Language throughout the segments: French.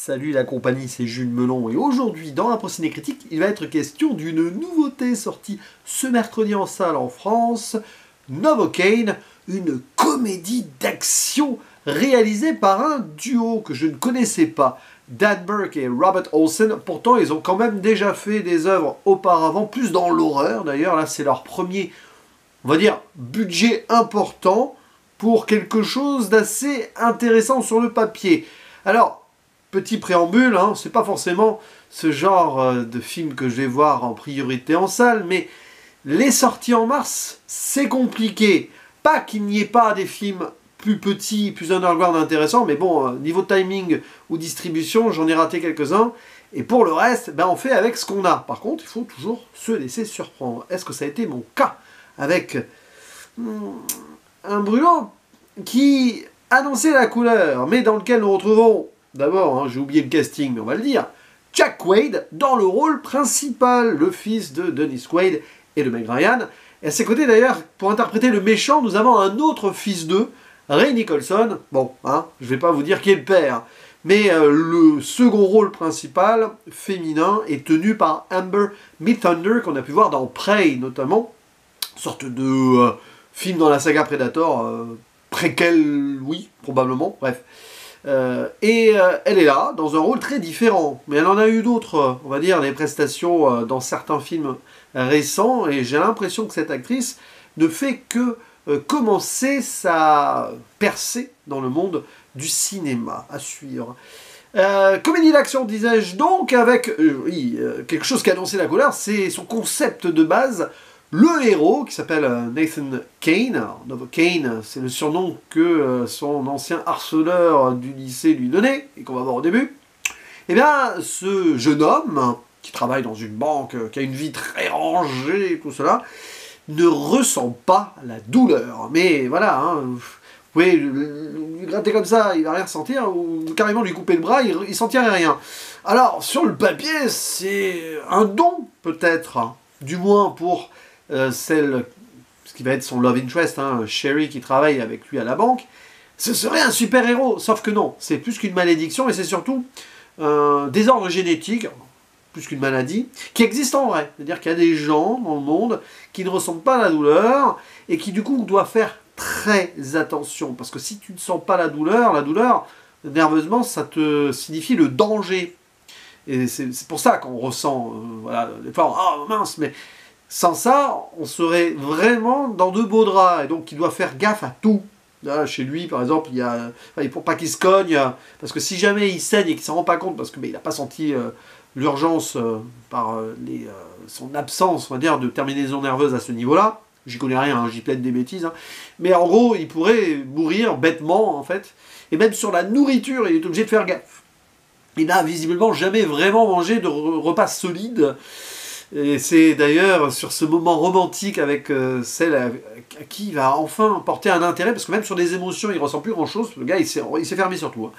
Salut la compagnie, c'est Jules Melon et aujourd'hui dans Impro Ciné Critique, il va être question d'une nouveauté sortie ce mercredi en salle en France, Novocaine, une comédie d'action réalisée par un duo que je ne connaissais pas, Dan Burke et Robert Olsen. Pourtant ils ont quand même déjà fait des œuvres auparavant, plus dans l'horreur d'ailleurs, là c'est leur premier, on va dire, budget important pour quelque chose d'assez intéressant sur le papier. Alors, petit préambule, hein, c'est pas forcément ce genre de film que je vais voir en priorité en salle, mais les sorties en mars, c'est compliqué. Pas qu'il n'y ait pas des films plus petits, plus underground intéressants, mais bon, niveau timing ou distribution, j'en ai raté quelques-uns. Et pour le reste, ben, on fait avec ce qu'on a. Par contre, il faut toujours se laisser surprendre. Est-ce que ça a été mon cas avec un brûlant qui annonçait la couleur, mais dans lequel nous retrouvons, d'abord, hein, j'ai oublié le casting, mais on va le dire, Jack Quaid dans le rôle principal, le fils de Dennis Quaid et de Meg Ryan. Et à ses côtés d'ailleurs, pour interpréter le méchant, nous avons un autre fils d'eux, Ray Nicholson. Bon, hein, je ne vais pas vous dire qui est le père, mais le second rôle principal, féminin, est tenu par Amber Midthunder, qu'on a pu voir dans Prey notamment, sorte de film dans la saga Predator, préquel, oui, probablement, bref. Elle est là, dans un rôle très différent, mais elle en a eu d'autres, on va dire, des prestations dans certains films récents, et j'ai l'impression que cette actrice ne fait que commencer sa percée dans le monde du cinéma, à suivre. Comédie d'action, disais-je donc, avec quelque chose qui a annoncé la couleur, c'est son concept de base. Le héros, qui s'appelle Nathan Kane, Novocaine, c'est le surnom que son ancien harceleur du lycée lui donnait, et qu'on va voir au début. Eh bien, ce jeune homme, qui travaille dans une banque, qui a une vie très rangée, et tout cela, ne ressent pas la douleur. Mais voilà, hein, vous pouvez lui gratter comme ça, il va rien ressentir, ou carrément lui couper le bras, il sentirait rien. Alors, sur le papier, c'est un don, peut-être, hein, du moins pour ce qui va être son love interest, hein, Sherry qui travaille avec lui à la banque, ce serait un super-héros, sauf que non, c'est plus qu'une malédiction, et c'est surtout un désordre génétique, plus qu'une maladie, qui existe en vrai. C'est-à-dire qu'il y a des gens dans le monde qui ne ressentent pas la douleur, et qui du coup doivent faire très attention, parce que si tu ne sens pas la douleur, nerveusement, ça te signifie le danger. Et c'est pour ça qu'on ressent, voilà, des fois, oh mince, mais sans ça, on serait vraiment dans de beaux draps, et donc il doit faire gaffe à tout. Là, chez lui, par exemple, il ne faut pas qu'il se cogne, parce que si jamais il saigne et qu'il ne s'en rend pas compte, parce qu'il n'a pas senti l'urgence par son absence, on va dire, de terminaison nerveuse à ce niveau-là, j'y connais rien, hein, j'y plaide des bêtises, hein, mais en gros, il pourrait mourir bêtement, en fait, et même sur la nourriture, il est obligé de faire gaffe. Il n'a visiblement jamais vraiment mangé de repas solides. Et c'est d'ailleurs sur ce moment romantique avec celle à qui il va enfin porter un intérêt, parce que même sur des émotions, il ne ressent plus grand-chose, le gars, il s'est fermé sur tout.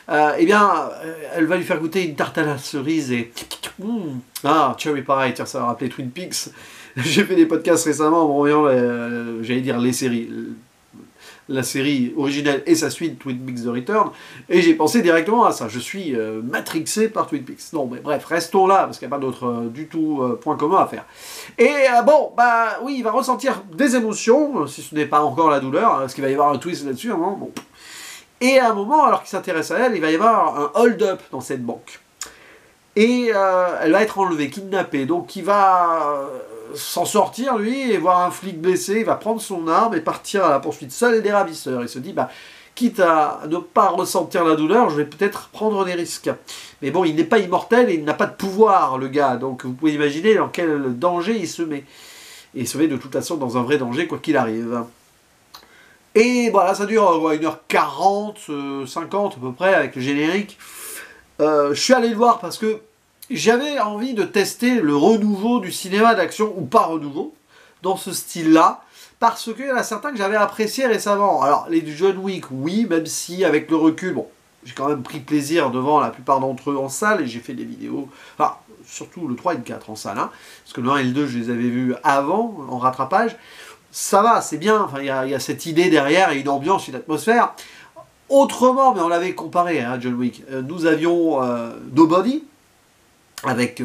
Hein. Eh bien, elle va lui faire goûter une tarte à la cerise et... Ah, Cherry Pie, tiens, ça va rappeler Twin Peaks. J'ai fait des podcasts récemment en revoyant, j'allais dire, les séries. La série originelle et sa suite Twin Peaks The Return, et j'ai pensé directement à ça. Je suis matrixé par Twin Peaks. Non, mais bref, restons là, parce qu'il n'y a pas d'autre du tout point commun à faire. Et bon, bah oui, il va ressentir des émotions, si ce n'est pas encore la douleur, parce qu'il va y avoir un twist là-dessus, hein, bon. Et à un moment, alors qu'il s'intéresse à elle, il va y avoir un hold-up dans cette banque. Et elle va être enlevée, kidnappée, donc il va s'en sortir, lui, et voir un flic blessé, il va prendre son arme et partir à la poursuite seul et des ravisseurs. Il se dit, bah, quitte à ne pas ressentir la douleur, je vais peut-être prendre des risques. Mais bon, il n'est pas immortel et il n'a pas de pouvoir, le gars, donc vous pouvez imaginer dans quel danger il se met. Et il se met de toute façon dans un vrai danger, quoi qu'il arrive. Et voilà, ça dure 1h40, 50 à peu près, avec le générique. Je suis allé le voir parce que j'avais envie de tester le renouveau du cinéma d'action, ou pas renouveau, dans ce style-là, parce qu'il y en a certains que j'avais appréciés récemment. Alors, les du John Wick, oui, même si, avec le recul, bon, j'ai quand même pris plaisir devant la plupart d'entre eux en salle, et j'ai fait des vidéos, enfin, surtout le 3 et le 4 en salle, hein, parce que le 1 et le 2, je les avais vus avant, en rattrapage. Ça va, c'est bien, enfin, il y a cette idée derrière, et une ambiance, une atmosphère. autrement, mais on l'avait comparé à John Wick. Nous avions Nobody, avec,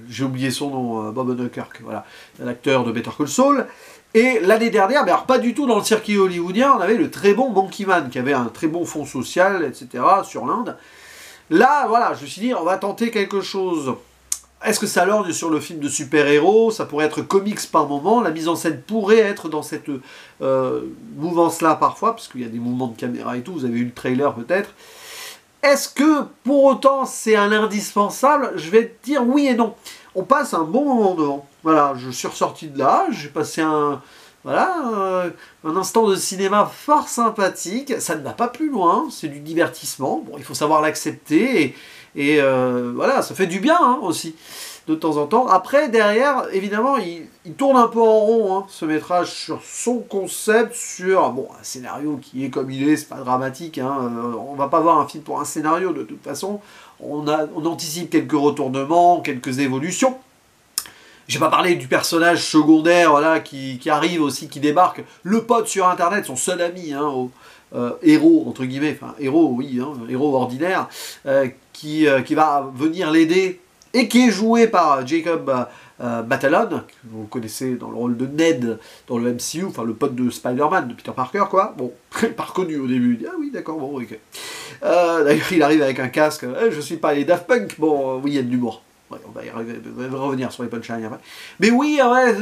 j'ai oublié son nom, Bob Odenkirk, voilà, l'acteur de Better Call Saul. Et l'année dernière, mais alors pas du tout dans le circuit hollywoodien, on avait le très bon Monkey Man, qui avait un très bon fond social, etc., sur l'Inde. Là, voilà, je me suis dit, on va tenter quelque chose. Est-ce que ça lorgne sur le film de super-héros? Ça pourrait être comics par moment. La mise en scène pourrait être dans cette mouvance-là parfois, parce qu'il y a des mouvements de caméra et tout. Vous avez eu le trailer peut-être. Est-ce que pour autant c'est un indispensable? Je vais te dire oui et non. On passe un bon moment devant. Voilà, je suis ressorti de là, j'ai passé un instant de cinéma fort sympathique. Ça ne va pas plus loin, c'est du divertissement. Bon, il faut savoir l'accepter et voilà, ça fait du bien hein, aussi de temps en temps. Après, derrière, évidemment, il tourne un peu en rond, hein, ce métrage, sur son concept, sur bon, un scénario qui est comme il est, c'est pas dramatique. Hein, on va pas voir un film pour un scénario, de toute façon. On anticipe quelques retournements, quelques évolutions. J'ai pas parlé du personnage secondaire voilà, qui arrive aussi, qui débarque. Le pote sur Internet, son seul ami, hein, héros, entre guillemets, enfin héros, oui, hein, héros ordinaire, qui va venir l'aider et qui est joué par Jacob Batalon, que vous connaissez dans le rôle de Ned dans le MCU, enfin le pote de Spider-Man, de Peter Parker, quoi. Bon, pas reconnu au début, il dit, ah oui, d'accord, bon, ok. D'ailleurs, il arrive avec un casque, je suis pas les Daft Punk, bon, oui, il y a de l'humour. Ouais, on va y revenir sur les punchlines après. Mais oui, ouais,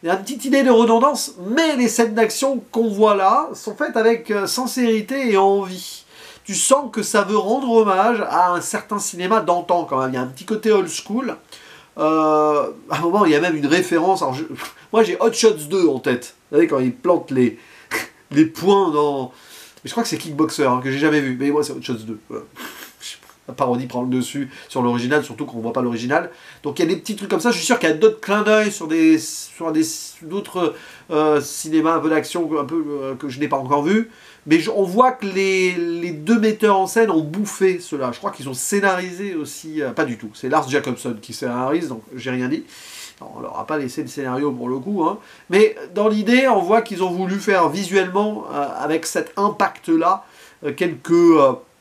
il y a une petite idée de redondance, mais les scènes d'action qu'on voit là sont faites avec sincérité et envie. Tu sens que ça veut rendre hommage à un certain cinéma d'antan quand même. Il y a un petit côté old school. À un moment, il y a même une référence. Alors moi, j'ai Hot Shots 2 en tête. Vous savez, quand ils plantent les points dans... Mais je crois que c'est Kickboxer, hein, que j'ai jamais vu. Mais moi, c'est Hot Shots 2. Voilà. La parodie prend le dessus sur l'original, surtout qu'on ne voit pas l'original. Donc il y a des petits trucs comme ça. Je suis sûr qu'il y a d'autres clins d'œil sur d'autres cinémas un peu d'action que je n'ai pas encore vu. Mais on voit que les deux metteurs en scène ont bouffé cela. Je crois qu'ils ont scénarisé aussi. Pas du tout. C'est Lars Jacobson qui scénarise, donc j'ai rien dit. Alors, on leur a pas laissé le scénario pour le coup. Hein. Mais dans l'idée, on voit qu'ils ont voulu faire visuellement, avec cet impact-là, quelques...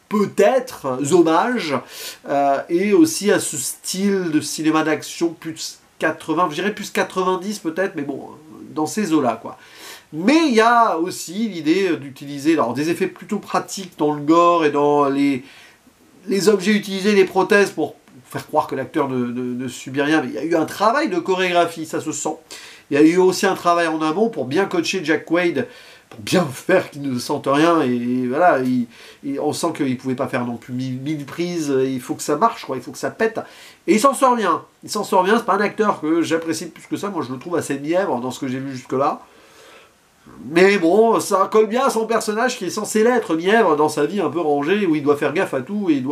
peut-être hommages, et aussi à ce style de cinéma d'action plus 80, je dirais plus 90 peut-être, mais bon, dans ces eaux-là, quoi. Mais il y a aussi l'idée d'utiliser des effets plutôt pratiques dans le gore et dans les objets utilisés, les prothèses, pour faire croire que l'acteur ne subit rien, mais il y a eu un travail de chorégraphie, ça se sent. Il y a eu aussi un travail en amont pour bien coacher Jack Quaid, pour bien faire qu'il ne sente rien, et voilà, on sent qu'il ne pouvait pas faire non plus 1000 prises, il faut que ça marche, quoi, il faut que ça pète, et il s'en sort bien, c'est pas un acteur que j'apprécie plus que ça, moi je le trouve assez mièvre dans ce que j'ai vu jusque-là, mais bon, ça colle bien à son personnage qui est censé l'être mièvre dans sa vie un peu rangée, où il doit faire gaffe à tout, et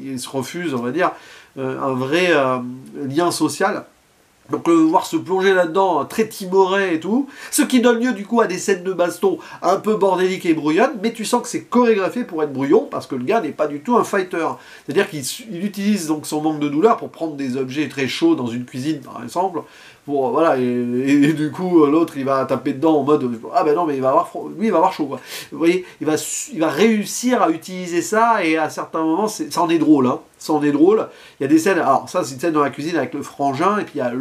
il se refuse, on va dire, un vrai lien social. Donc le voir se plonger là-dedans, très timoré et tout, ce qui donne lieu du coup à des scènes de baston un peu bordéliques et brouillonnes, mais tu sens que c'est chorégraphié pour être brouillon, parce que le gars n'est pas du tout un fighter. C'est-à-dire qu'il utilise donc son manque de douleur pour prendre des objets très chauds dans une cuisine par exemple, pour, voilà, et du coup l'autre il va taper dedans en mode ah ben non mais il va avoir froid, lui il va avoir chaud quoi. Vous voyez, il va réussir à utiliser ça, et à certains moments ça en est drôle, hein. Ça en est drôle. Il y a des scènes, alors ça c'est une scène dans la cuisine avec le frangin, et puis il y a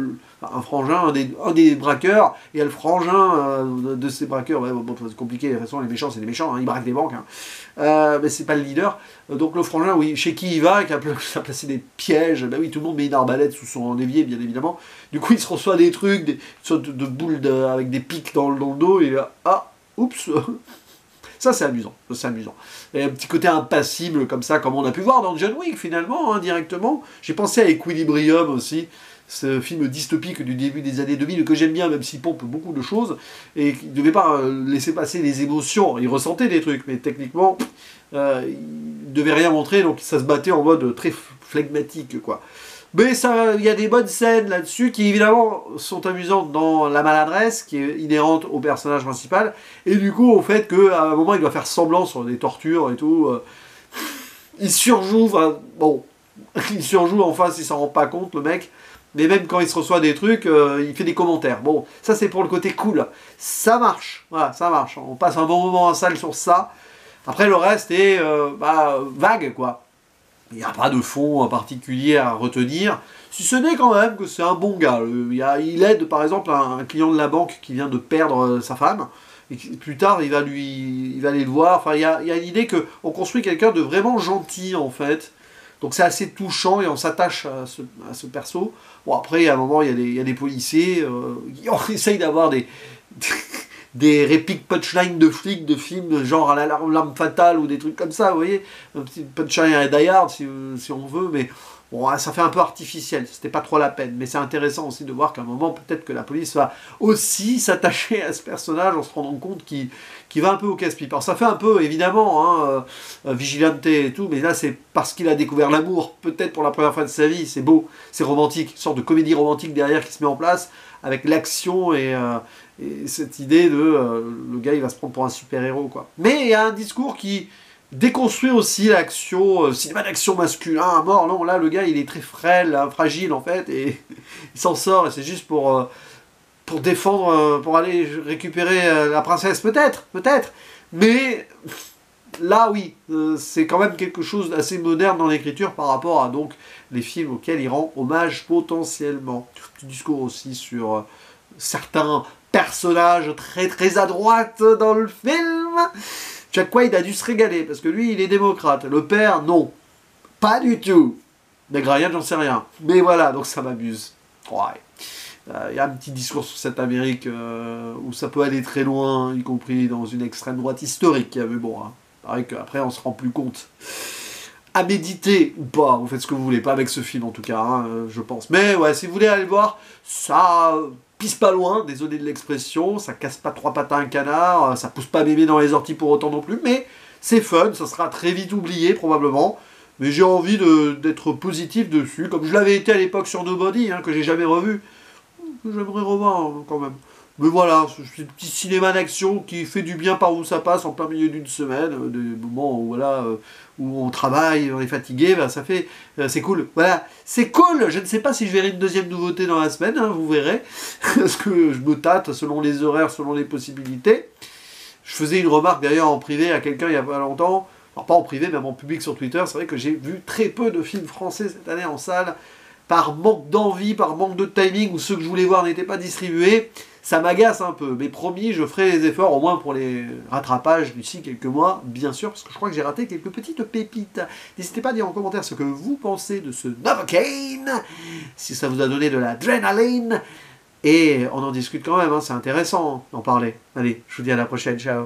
un frangin, un des braqueurs, et il y a le frangin de ces braqueurs, ouais, bon, c'est compliqué, de toute façon les méchants c'est des méchants, hein, ils braquent des banques, hein. Mais c'est pas le leader. Donc le frangin, oui, chez qui il va, qui a placé des pièges, ben oui, tout le monde met une arbalète sous son évier, bien évidemment. Du coup il se reçoit des trucs, des sortes de boules avec des pics dans le dos, et là, ah, oups. Ça c'est amusant, c'est amusant. Et un petit côté impassible comme ça, comme on a pu voir dans John Wick finalement, hein, directement. J'ai pensé à Equilibrium aussi, ce film dystopique du début des années 2000 que j'aime bien, même s'il pompe beaucoup de choses, et qui ne devait pas laisser passer les émotions. Il ressentait des trucs, mais techniquement, il ne devait rien montrer, donc ça se battait en mode très flegmatique, quoi. Mais il y a des bonnes scènes là-dessus qui évidemment sont amusantes dans la maladresse qui est inhérente au personnage principal, et du coup au fait qu'à un moment il doit faire semblant sur des tortures et tout. Il surjoue, enfin, bon, il surjoue en face, il s'en rend pas compte le mec, mais même quand il se reçoit des trucs, il fait des commentaires. Bon, ça c'est pour le côté cool, ça marche, voilà, ça marche. On passe un bon moment en salle sur ça. Après, le reste est vague, quoi. Il n'y a pas de fond particulier à retenir, si ce n'est quand même que c'est un bon gars. Il aide, par exemple, un client de la banque qui vient de perdre sa femme, et plus tard, il va aller le voir. Enfin, il y a une idée qu'on construit quelqu'un de vraiment gentil, en fait. Donc c'est assez touchant et on s'attache à ce perso. Bon, après, à un moment, il y a des policiers qui essayent d'avoir des répliques punchline de flics, de films, genre à l'arme fatale ou des trucs comme ça, vous voyez. Un petit punchline à Die Hard, si on veut, mais bon, ça fait un peu artificiel, c'était pas trop la peine. Mais c'est intéressant aussi de voir qu'à un moment, peut-être que la police va aussi s'attacher à ce personnage en se rendant compte qu'il va un peu au casse-pipe. Alors ça fait un peu, évidemment, Vigilante et tout, mais là c'est parce qu'il a découvert l'amour, peut-être pour la première fois de sa vie, c'est beau, c'est romantique, une sorte de comédie romantique derrière qui se met en place, avec l'action et cette idée de le gars il va se prendre pour un super-héros, quoi. Mais il y a un discours qui déconstruit aussi l'action, cinéma d'action masculin à mort. Non, là le gars il est très frêle, fragile en fait, et il s'en sort, et c'est juste pour défendre, pour aller récupérer la princesse, peut-être, mais là oui, c'est quand même quelque chose d'assez moderne dans l'écriture par rapport à donc les films auxquels il rend hommage potentiellement. Petit discours aussi sur certains personnages très très à droite dans le film. Jack Quaid a dû se régaler, parce que lui il est démocrate, le père non, pas du tout. Meg Ryan j'en sais rien, mais voilà, donc ça m'amuse. Ouais. Il y a un petit discours sur cette Amérique où ça peut aller très loin, y compris dans une extrême droite historique. Mais bon, hein, pareil qu'après on se rend plus compte. À méditer ou pas, vous faites ce que vous voulez, pas avec ce film en tout cas, hein, je pense. Mais ouais, si vous voulez aller le voir, ça pisse pas loin, désolé de l'expression, ça casse pas trois pattes à un canard, ça pousse pas bébé dans les orties pour autant non plus, mais c'est fun, ça sera très vite oublié probablement. Mais j'ai envie d'être positif dessus, comme je l'avais été à l'époque sur Nobody, hein, que j'ai jamais revu. J'aimerais revoir quand même. Mais voilà, c'est un petit cinéma d'action qui fait du bien par où ça passe en plein milieu d'une semaine, des moments où, voilà, où on travaille, on est fatigué, ben ça fait, c'est cool. Voilà, c'est cool. Je ne sais pas si je verrai une deuxième nouveauté dans la semaine, hein, vous verrez, parce que je me tâte selon les horaires, selon les possibilités. Je faisais une remarque d'ailleurs en privé à quelqu'un il y a pas longtemps, alors pas en privé, mais en public sur Twitter. C'est vrai que j'ai vu très peu de films français cette année en salle, par manque d'envie, par manque de timing, ou ceux que je voulais voir n'étaient pas distribués. Ça m'agace un peu, mais promis, je ferai les efforts, au moins pour les rattrapages d'ici quelques mois, bien sûr, parce que je crois que j'ai raté quelques petites pépites. N'hésitez pas à dire en commentaire ce que vous pensez de ce Novocaine, si ça vous a donné de l'adrénaline, et on en discute quand même, hein, c'est intéressant d'en parler. Allez, je vous dis à la prochaine, ciao.